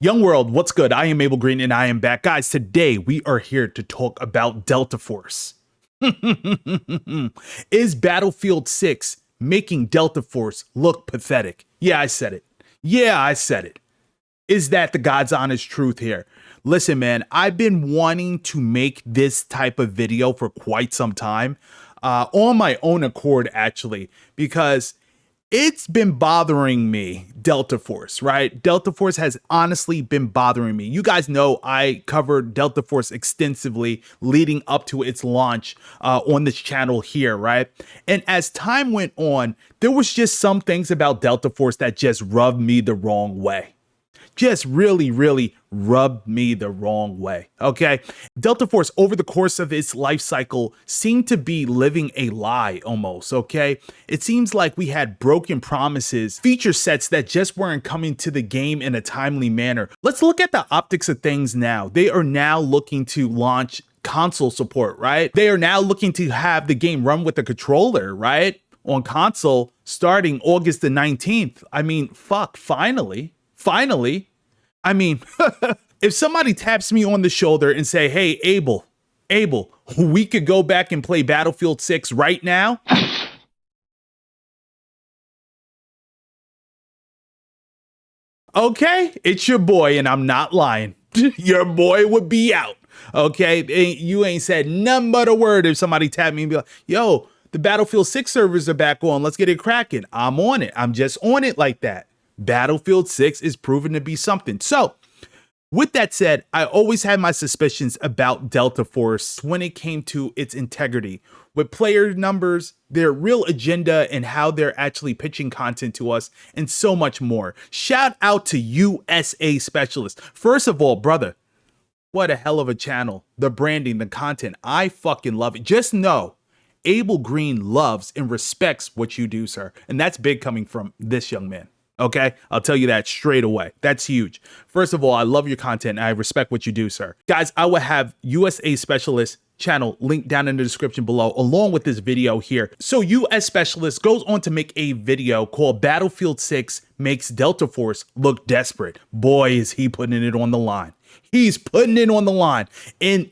Young world, what's good? I am Abel Green and I am back. Guys, today we are here to talk about Delta Force. Is Battlefield 6 making Delta Force look pathetic? Yeah, I said it. Is that the God's honest truth here? Listen, man, I've been wanting to make this type of video for quite some time, on my own accord, actually, because it's been bothering me, Delta Force, right? Delta Force has honestly been bothering me. You guys know I covered Delta Force extensively leading up to its launch on this channel here, right? And as time went on, there was just some things about Delta Force that just rubbed me the wrong way. Just really rubbed me the wrong way, okay? Delta Force, over the course of its life cycle, seemed to be living a lie almost, okay? It seems like we had broken promises, feature sets that just weren't coming to the game in a timely manner. Let's look at the optics of things now. They are now looking to launch console support, right? They are now looking to have the game run with a controller, right? On console starting August the 19th. I mean, fuck, finally. I mean, if somebody taps me on the shoulder and say, hey, Abel, we could go back and play Battlefield 6 right now. Okay, it's your boy, and I'm not lying. Your boy would be out. Okay, you ain't said none but a word if somebody tapped me and be like, yo, the Battlefield 6 servers are back on. Let's get it cracking. I'm on it. I'm just on it like that. Battlefield 6 is proven to be something. So, with that said, I always had my suspicions about Delta Force when it came to its integrity, with player numbers, their real agenda, and how they're actually pitching content to us, and so much more. Shout out to USA Specialist. First of all, brother, what a hell of a channel. The branding, the content, I fucking love it. Just know, Abel Green loves and respects what you do, sir. And that's big coming from this young man. Okay, I'll tell you that straight away. That's huge. First of all, I love your content and I respect what you do, sir. Guys, I will have USA Specialist channel linked down in the description below, along with this video here. So US Specialist goes on to make a video called Battlefield 6 Makes Delta Force Look Desperate. Boy, is he putting it on the line. He's putting it on the line. And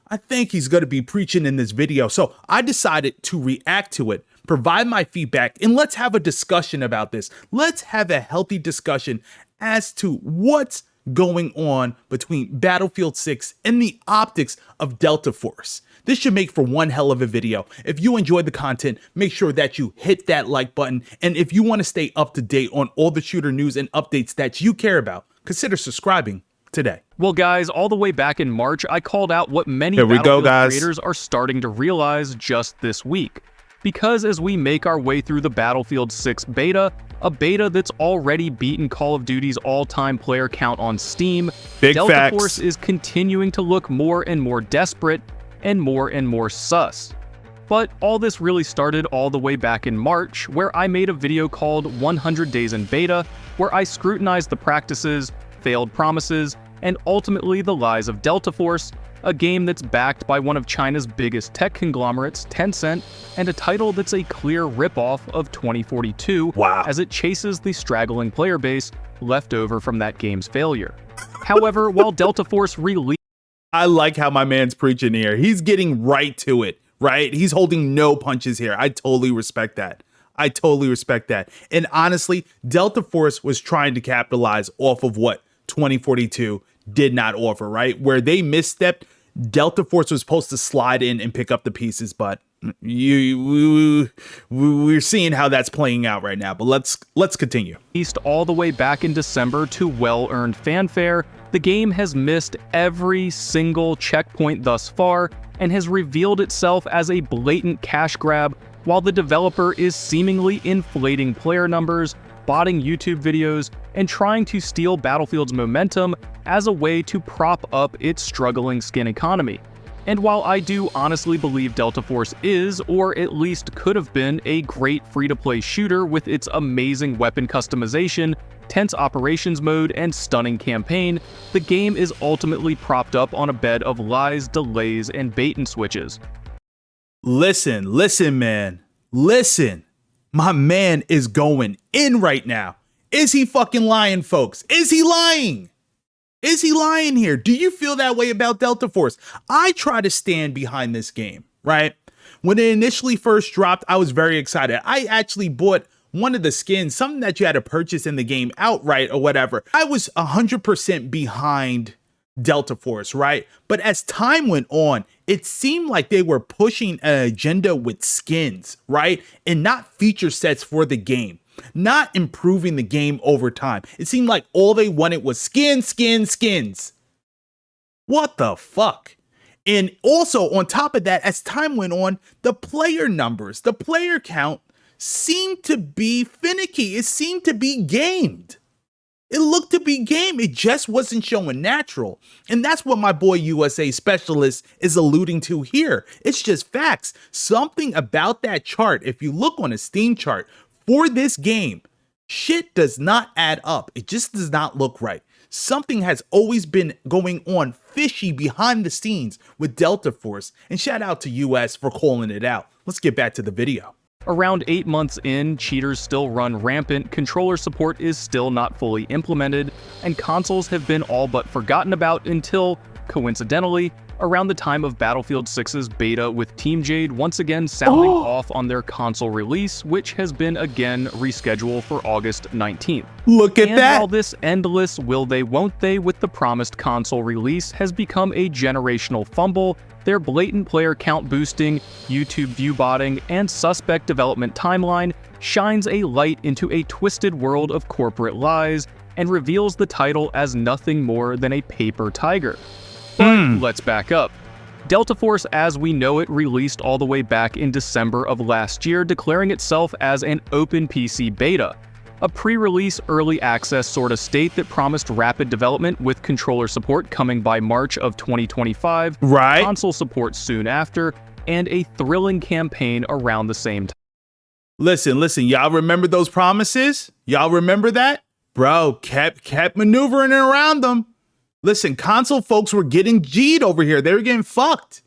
I think he's going to be preaching in this video. So I decided to react to it, provide my feedback, and let's have a discussion about this. Let's have a healthy discussion as to what's going on between Battlefield 6 and the optics of Delta Force. This should make for one hell of a video. If you enjoyed the content, make sure that you hit that like button. And if you want to stay up to date on all the shooter news and updates that you care about, consider subscribing today. Well, guys, all the way back in March, I called out what many Battlefield creators are starting to realize just this week. Because as we make our way through the Battlefield 6 beta, a beta that's already beaten Call of Duty's all-time player count on Steam, Delta Force is continuing to look more and more desperate and more sus. But all this really started all the way back in March, where I made a video called 100 Days in Beta, where I scrutinized the practices, failed promises, and ultimately the lies of Delta Force, a game that's backed by one of China's biggest tech conglomerates, Tencent, and a title that's a clear ripoff of 2042 as it chases the straggling player base left over from that game's failure. However, while Delta Force released... I like how my man's preaching here. He's getting right to it, right? He's holding no punches here. I totally respect that. And honestly, Delta Force was trying to capitalize off of what 2042 did not offer, right? Where they misstepped, Delta Force was supposed to slide in and pick up the pieces, but we're seeing how that's playing out right now. But let's continue. East all the way back in December to well-earned fanfare, the game has missed every single checkpoint thus far and has revealed itself as a blatant cash grab, while the developer is seemingly inflating player numbers, botting YouTube videos, and trying to steal Battlefield's momentum as a way to prop up its struggling skin economy. And while I do honestly believe Delta Force is, or at least could have been, a great free-to-play shooter with its amazing weapon customization, tense operations mode, and stunning campaign, the game is ultimately propped up on a bed of lies, delays, and bait and switches. Listen, man. Listen. My man is going in right now. Is he fucking lying, folks? Is he lying? Is he lying here? Do you feel that way about Delta Force? I try to stand behind this game, right? When it initially first dropped, I was very excited. I actually bought one of the skins, something that you had to purchase in the game outright or whatever. I was 100% behind Delta Force, right? But as time went on, it seemed like they were pushing an agenda with skins, right? And not feature sets for the game. Not improving the game over time. It seemed like all they wanted was skins. What the fuck? And also on top of that, as time went on, the player numbers, the player count seemed to be finicky. It seemed to be gamed. It looked to be game. It just wasn't showing natural. And that's what my boy USA Specialist is alluding to here. It's just facts. Something about that chart, if you look on a Steam chart for this game, shit does not add up. It just does not look right. Something has always been going on fishy behind the scenes with Delta Force. And shout out to US for calling it out. Let's get back to the video. Around 8 months in, cheaters still run rampant, controller support is still not fully implemented, and consoles have been all but forgotten about until, coincidentally, around the time of Battlefield 6's beta, with Team Jade once again sounding off on their console release, which has been again rescheduled for August 19th. Look at that! While this endless will they won't they with the promised console release has become a generational fumble, their blatant player count boosting, YouTube view botting, and suspect development timeline shines a light into a twisted world of corporate lies and reveals the title as nothing more than a paper tiger. But let's back up. Delta Force as we know it released all the way back in December of last year, declaring itself as an open PC beta, a pre-release early access sort of state that promised rapid development with controller support coming by March of 2025, right? Console support soon after, and a thrilling campaign around the same time. Listen, y'all remember those promises? Y'all remember that? Bro, kept maneuvering around them. Listen, console folks were getting G'd over here. They were getting fucked.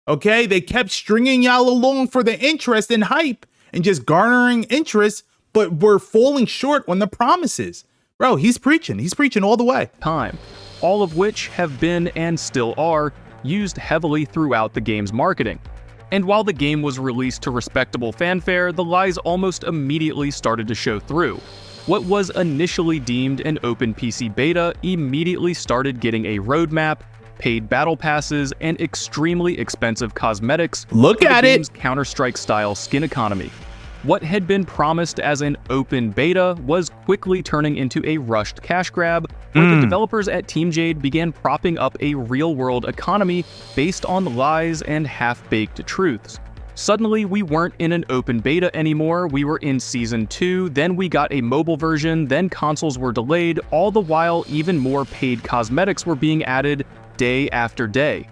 Okay? They kept stringing y'all along for the interest and hype and just garnering interest, but we're falling short on the promises. Bro, he's preaching all the way. All of which have been and still are used heavily throughout the game's marketing. And while the game was released to respectable fanfare, the lies almost immediately started to show through. What was initially deemed an open PC beta immediately started getting a roadmap, paid battle passes, and extremely expensive cosmetics. Look at it! Counter-Strike style skin economy. What had been promised as an open beta was quickly turning into a rushed cash grab, where the developers at Team Jade began propping up a real-world economy based on lies and half-baked truths. Suddenly, we weren't in an open beta anymore, we were in Season 2, then we got a mobile version, then consoles were delayed, all the while even more paid cosmetics were being added day after day.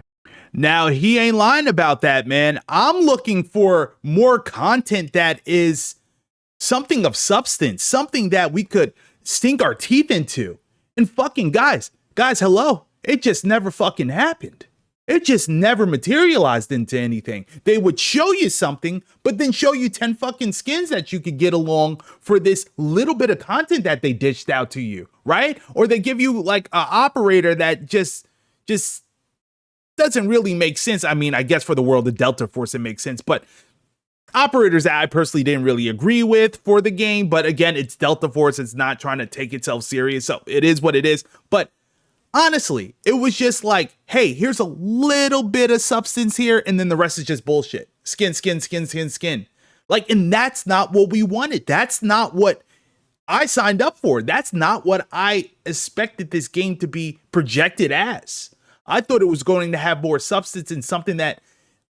Now, he ain't lying about that, man. I'm looking for more content that is something of substance, something that we could sink our teeth into. And fucking guys, hello, it just never fucking happened. It just never materialized into anything. They would show you something, but then show you 10 fucking skins that you could get along for this little bit of content that they dished out to you, right? Or they give you like an operator that just doesn't really make sense. I mean, I guess for the world of Delta Force, it makes sense, but operators that I personally didn't really agree with for the game. But again, it's Delta Force. It's not trying to take itself serious. So it is what it is. But honestly, it was just like, hey, here's a little bit of substance here, and then the rest is just bullshit. Skin. Like, and that's not what we wanted. That's not what I signed up for. That's not what I expected this game to be projected as. I thought it was going to have more substance and something that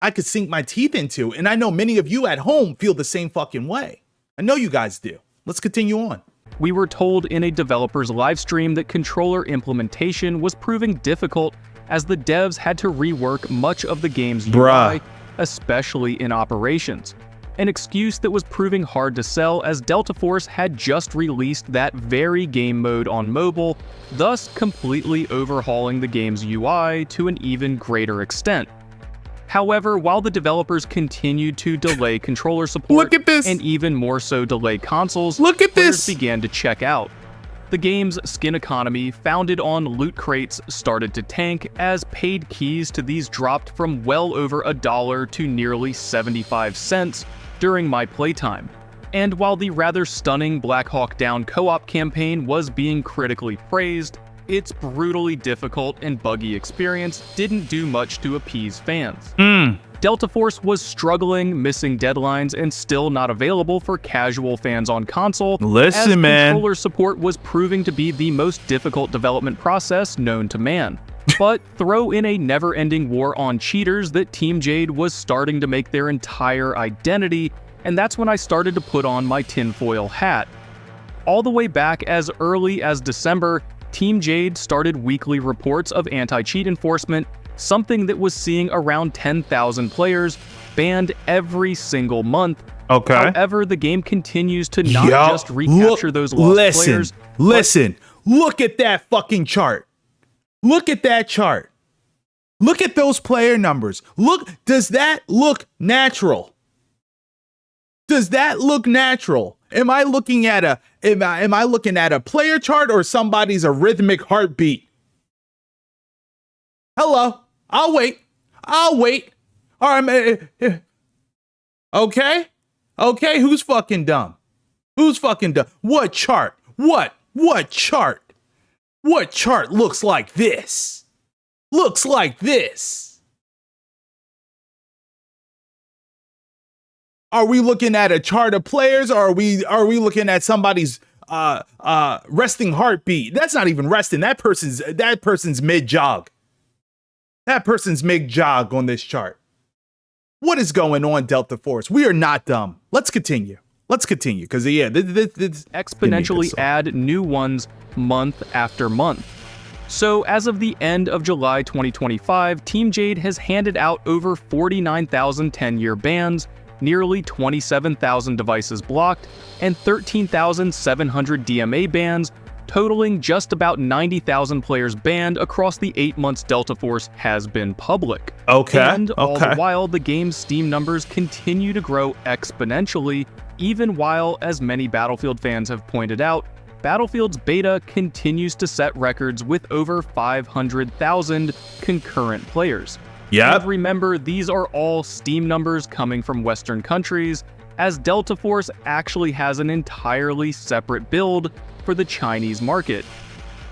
I could sink my teeth into. And I know many of you at home feel the same fucking way. I know you guys do. Let's continue on. We were told in a developer's livestream that controller implementation was proving difficult as the devs had to rework much of the game's UI, especially in operations. An excuse that was proving hard to sell as Delta Force had just released that very game mode on mobile, thus completely overhauling the game's UI to an even greater extent. However, while the developers continued to delay controller support, Look at this. and even more so delay consoles, Look at players this. began to check out. The game's skin economy, founded on loot crates, started to tank as paid keys to these dropped from well over $1 to nearly 75 cents during my playtime. And while the rather stunning Black Hawk Down co-op campaign was being critically praised, its brutally difficult and buggy experience didn't do much to appease fans. Delta Force was struggling, missing deadlines, and still not available for casual fans on console. Listen, man. Controller support was proving to be the most difficult development process known to man. But throw in a never-ending war on cheaters that Team Jade was starting to make their entire identity, and that's when I started to put on my tinfoil hat. All the way back as early as December, Team Jade started weekly reports of anti-cheat enforcement, something that was seeing around 10,000 players banned every single month. Okay. However, the game continues to not just recapture those lost players. Listen, look at that fucking chart. Look at that chart. Look at those player numbers. Look, does that look natural? Does that look natural? Am I looking at a player chart or somebody's arrhythmic heartbeat? Hello. I'll wait. All right. Okay. Who's fucking dumb? What chart? What chart? What chart looks like this? Are we looking at a chart of players, or are we looking at somebody's resting heartbeat? That's not even resting. That person's mid jog. That person's mid jog on this chart. What is going on, Delta Force? We are not dumb. Let's continue, because this exponentially add new ones month after month. So as of the end of July 2025, Team Jade has handed out over 49,000 10-year bans, nearly 27,000 devices blocked, and 13,700 DMA bans, totaling just about 90,000 players banned across the 8 months Delta Force has been public. And all the while, the game's Steam numbers continue to grow exponentially, even while, as many Battlefield fans have pointed out, Battlefield's beta continues to set records with over 500,000 concurrent players. And remember, these are all Steam numbers coming from Western countries, as Delta Force actually has an entirely separate build for the Chinese market.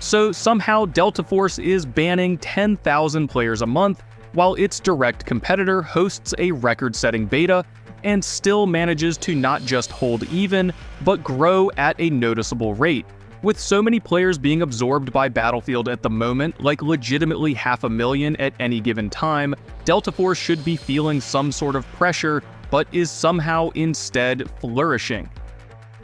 So somehow Delta Force is banning 10,000 players a month, while its direct competitor hosts a record-setting beta and still manages to not just hold even, but grow at a noticeable rate. With so many players being absorbed by Battlefield at the moment, like legitimately 500,000 at any given time, Delta Force should be feeling some sort of pressure, but is somehow instead flourishing.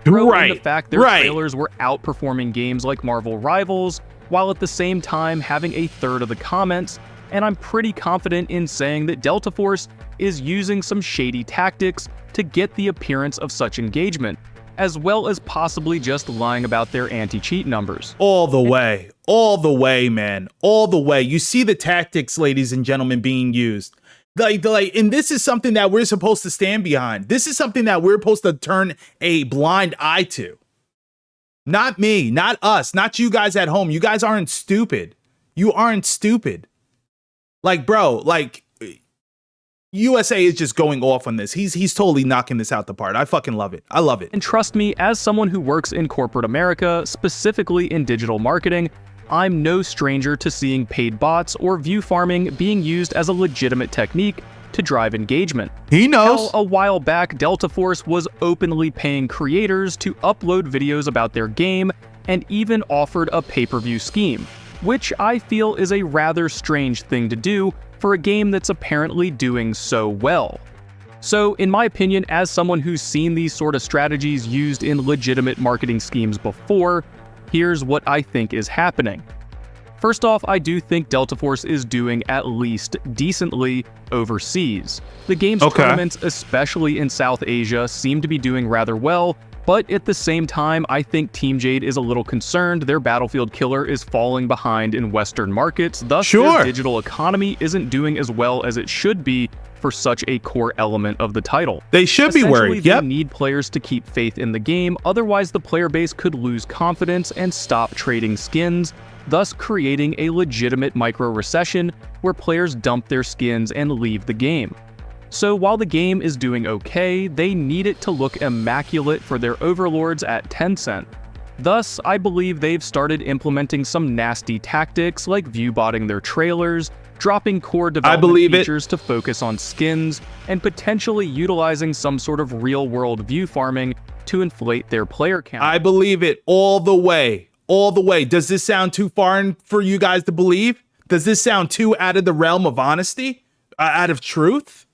Throw in the fact their trailers were outperforming games like Marvel Rivals, while at the same time having a third of the comments, and I'm pretty confident in saying that Delta Force is using some shady tactics to get the appearance of such engagement, as well as possibly just lying about their anti-cheat numbers. All the way, man, all the way. You see the tactics, ladies and gentlemen, being used. And this is something that we're supposed to stand behind. This is something that we're supposed to turn a blind eye to. Not me, not us, not you guys at home. You guys aren't stupid. You aren't stupid. Bro, USA is just going off on this. He's totally knocking this out the park. I fucking love it. I love it. And trust me, as someone who works in corporate America, specifically in digital marketing, I'm no stranger to seeing paid bots or view farming being used as a legitimate technique to drive engagement. He knows. A while back, Delta Force was openly paying creators to upload videos about their game and even offered a pay-per-view scheme, which I feel is a rather strange thing to do for a game that's apparently doing so well. So, in my opinion, as someone who's seen these sort of strategies used in legitimate marketing schemes before, here's what I think is happening. First off, I do think Delta Force is doing at least decently overseas. The game's tournaments, especially in South Asia, seem to be doing rather well, but at the same time, I think Team Jade is a little concerned their Battlefield killer is falling behind in Western markets, thus their digital economy isn't doing as well as it should be for such a core element of the title. They should be worried. Yep. They need players to keep faith in the game, otherwise the player base could lose confidence and stop trading skins, thus creating a legitimate micro-recession where players dump their skins and leave the game. So while the game is doing okay, they need it to look immaculate for their overlords at Tencent. Thus, I believe they've started implementing some nasty tactics like viewbotting their trailers, dropping core development features to focus on skins, and potentially utilizing some sort of real-world view farming to inflate their player count. I believe it all the way. All the way. Does this sound too far for you guys to believe? Does this sound too out of the realm of honesty? Out of truth?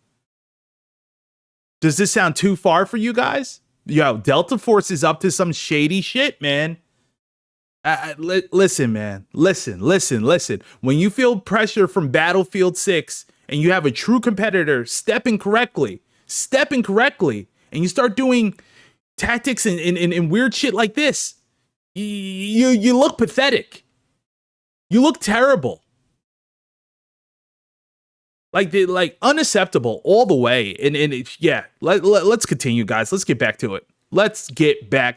Does this sound too far for you guys? Yo, Delta Force is up to some shady shit, man. Listen, man. Listen. When you feel pressure from Battlefield 6 and you have a true competitor stepping correctly, and you start doing tactics and weird shit like this, you look pathetic. You look terrible. Like unacceptable all the way. Let's continue, guys. Let's get back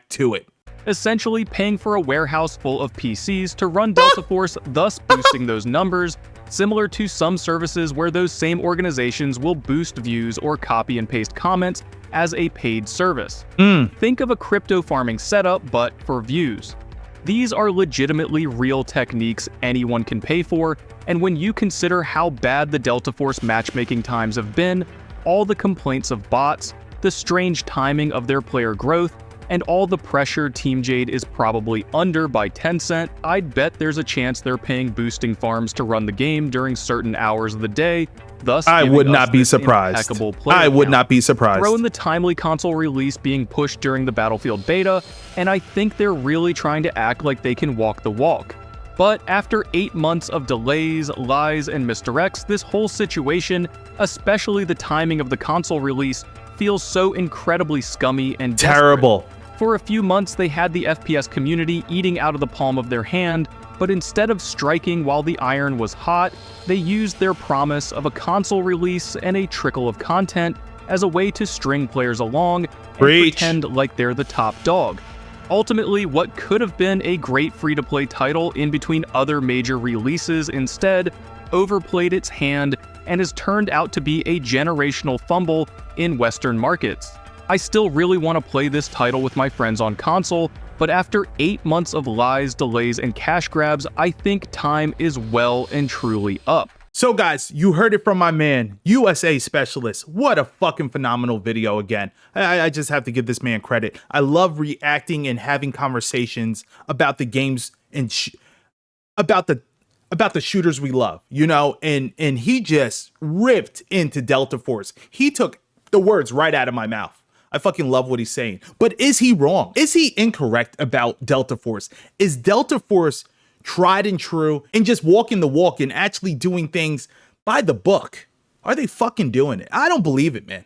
to it. Essentially paying for a warehouse full of PCs to run Delta Force, thus boosting those numbers, similar to some services where those same organizations will boost views or copy and paste comments as a paid service. Think of a crypto farming setup, but for views. These are legitimately real techniques anyone can pay for, and when you consider how bad the Delta Force matchmaking times have been, all the complaints of bots, the strange timing of their player growth, and all the pressure Team Jade is probably under by Tencent, I'd bet there's a chance they're paying boosting farms to run the game during certain hours of the day, thus I would not be surprised. I would not be surprised. Throw in the timely console release being pushed during the Battlefield beta, and I think they're really trying to act like they can walk the walk. But after 8 months of delays, lies, and misdirects, this whole situation, especially the timing of the console release, feels so incredibly scummy and terrible. Desperate. For a few months, they had the FPS community eating out of the palm of their hand, but instead of striking while the iron was hot, they used their promise of a console release and a trickle of content as a way to string players along and pretend like they're the top dog. Ultimately, what could have been a great free-to-play title in between other major releases instead overplayed its hand and has turned out to be a generational fumble in Western markets. I still really want to play this title with my friends on console, but after 8 months of lies, delays, and cash grabs, I think time is well and truly up. So guys, you heard it from my man, USA Specialist. What a fucking phenomenal video again. I just have to give this man credit. I love reacting and having conversations about the games and about the shooters we love, you know, and he just ripped into Delta Force. He took the words right out of my mouth. I fucking love what he's saying. But is he wrong? Is he incorrect about Delta Force? Is Delta Force tried and true and just walking the walk and actually doing things by the book? Are they fucking doing it? I don't believe it, man.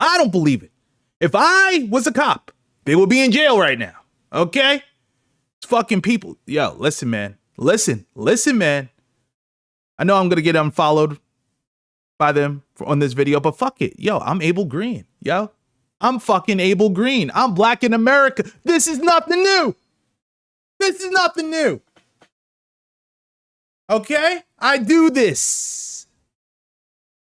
I don't believe it. If I was a cop, they would be in jail right now. Okay? It's fucking people. Yo, listen, man. Listen, man. I know I'm going to get unfollowed by them on this video, but fuck it. Yo, I'm Abel Green. Yo, I'm fucking Abel Green. I'm black in America. This is nothing new. Okay? I do this.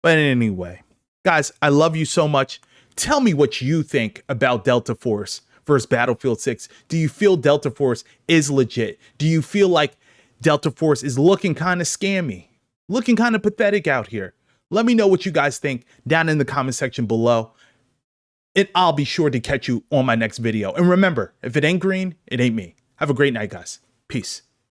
But anyway, guys, I love you so much. Tell me what you think about Delta Force versus Battlefield 6. Do you feel Delta Force is legit? Do you feel like Delta Force is looking kind of scammy? Looking kind of pathetic out here? Let me know what you guys think down in the comment section below. And I'll be sure to catch you on my next video. And remember, if it ain't green, it ain't me. Have a great night, guys. Peace.